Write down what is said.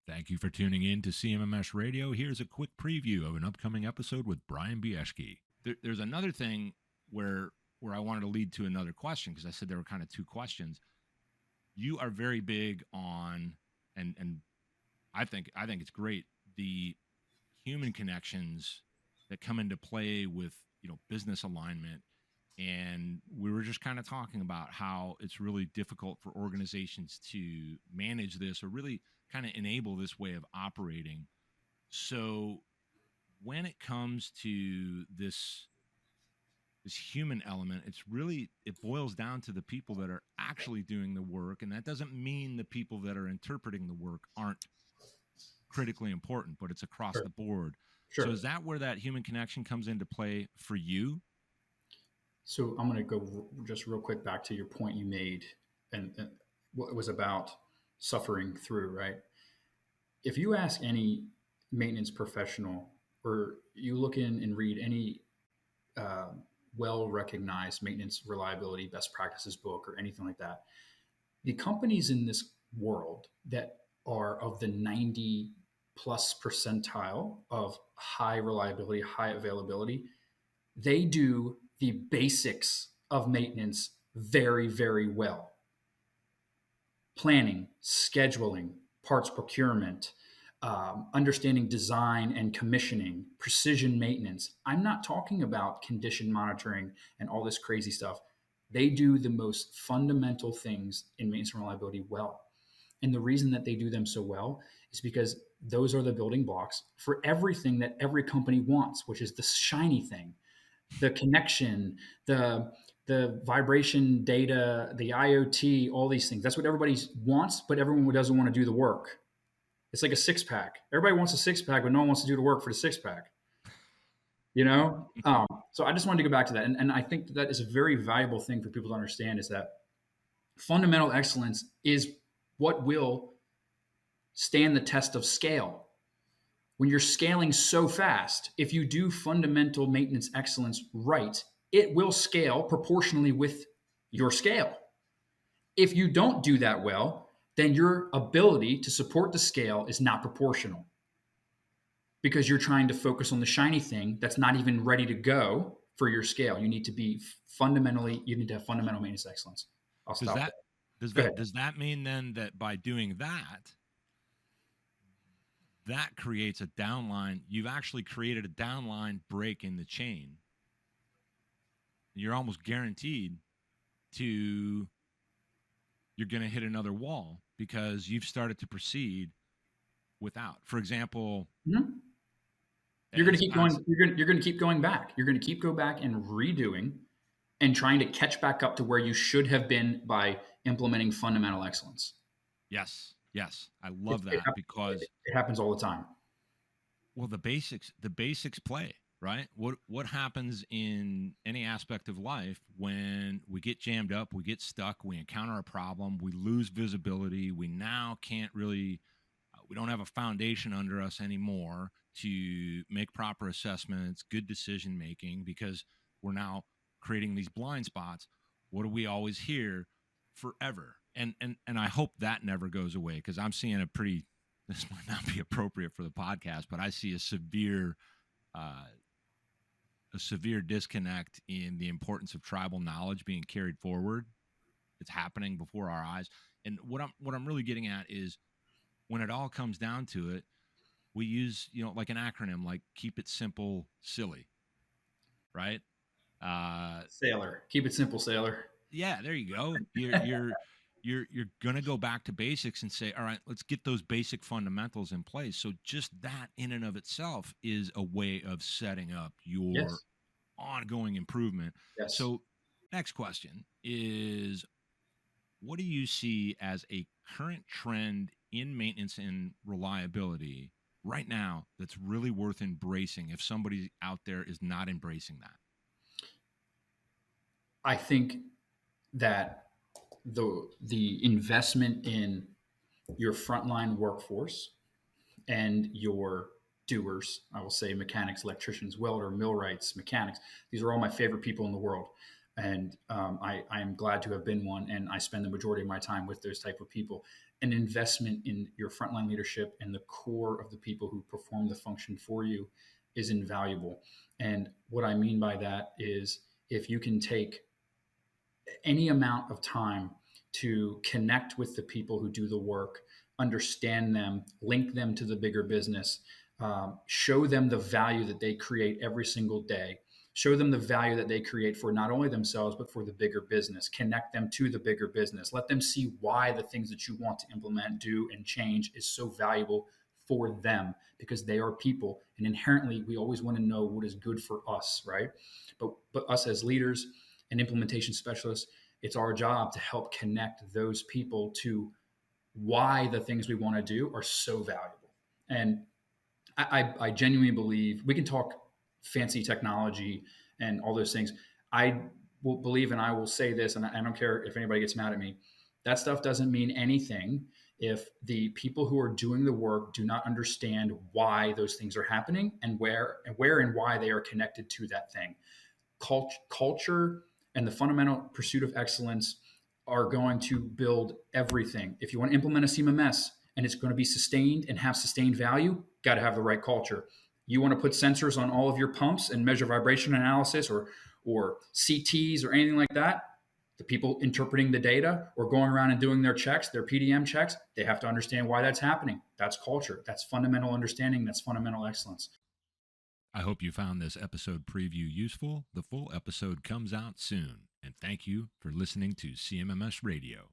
Thank you for tuning in to CMMS Radio. Here's a quick preview of an upcoming episode with Bryan Bieshske. There's another thing where I wanted to lead to another question, because I said there were kind of two questions. You are very big on, and I think it's great, the human connections that come into play with, business alignment. And we were just kind of talking about how it's really difficult for organizations to manage this or really kind of enable this way of operating. So when it comes to this human element, it boils down to the people that are actually doing the work. And that doesn't mean the people that are interpreting the work aren't critically important, but it's across the board. Sure. So is that where that human connection comes into play for you? So I'm going to go just real quick back to your point you made, and what it was about suffering through, right? If you ask any maintenance professional, or you look in and read any well-recognized maintenance reliability best practices book or anything like that, the companies in this world that are of the 90 plus percentile of high reliability, high availability, they do the basics of maintenance very, very well. Planning, scheduling, parts procurement, understanding design and commissioning, precision maintenance. I'm not talking about condition monitoring and all this crazy stuff. They do the most fundamental things in maintenance and reliability well. And the reason that they do them so well is because those are the building blocks for everything that every company wants, which is the shiny thing. The connection, the vibration data, the IoT, all these things. That's what everybody wants, but everyone doesn't want to do the work. It's like a six-pack. Everybody wants a six-pack, but no one wants to do the work for the six-pack. So I just wanted to go back to that. And I think that is a very valuable thing for people to understand, is that fundamental excellence is what will stand the test of scale. When you're scaling so fast, if you do fundamental maintenance excellence right, it will scale proportionally with your scale. If you don't do that well, then your ability to support the scale is not proportional, because you're trying to focus on the shiny thing that's not even ready to go for your scale. You need to have fundamental maintenance excellence. I'll stop there. Does that mean then that by doing that creates a downline? You've actually created a downline break in the chain. You're almost guaranteed you're going to hit another wall because you've started to proceed without. For example, you're going to keep going. You're going to keep going back. You're going to keep going back and redoing and trying to catch back up to where you should have been by implementing fundamental excellence. Yes. I love that because it happens all the time. Well, the basics play, right? What happens in any aspect of life when we get jammed up, we get stuck, we encounter a problem, we lose visibility, we now can't really, we don't have a foundation under us anymore to make proper assessments, good decision making, because we're now creating these blind spots. What do we always hear? Forever. And I hope that never goes away, because I'm seeing this might not be appropriate for the podcast, but I see a severe disconnect in the importance of tribal knowledge being carried forward. It's happening before our eyes. And what I'm really getting at is, when it all comes down to it, we use, like an acronym, like keep it simple, silly, right? Sailor. Keep it simple, sailor. Yeah, there you go. You're going to go back to basics and say, all right, let's get those basic fundamentals in place. So just that in and of itself is a way of setting up your ongoing improvement. Yes. So next question is, what do you see as a current trend in maintenance and reliability right now that's really worth embracing if somebody out there is not embracing that? I think that the investment in your frontline workforce and your doers, I will say mechanics, electricians, welder, millwrights, mechanics, these are all my favorite people in the world. And I am glad to have been one, and I spend the majority of my time with those type of people. an investment in your frontline leadership and the core of the people who perform the function for you is invaluable. And what I mean by that is if you can take any amount of time to connect with the people who do the work, understand them, link them to the bigger business, show them the value that they create every single day, show them the value that they create for not only themselves, but for the bigger business, connect them to the bigger business, let them see why the things that you want to implement, do, and change is so valuable for them, because they are people. And inherently, we always want to know what is good for us, right? But us as leaders and implementation specialists, it's our job to help connect those people to why the things we want to do are so valuable. And I genuinely believe we can talk fancy technology and all those things. I will believe, and I will say this, and I don't care if anybody gets mad at me, that stuff doesn't mean anything if the people who are doing the work do not understand why those things are happening and where and why they are connected to that thing. Culture and the fundamental pursuit of excellence are going to build everything. If you want to implement a CMMS and it's going to be sustained and have sustained value, got to have the right culture. You want to put sensors on all of your pumps and measure vibration analysis or CTs or anything like that, the people interpreting the data or going around and doing their checks, their PDM checks, they have to understand why that's happening. That's culture. That's fundamental understanding. That's fundamental excellence. I hope you found this episode preview useful. The full episode comes out soon. And thank you for listening to CMMS Radio.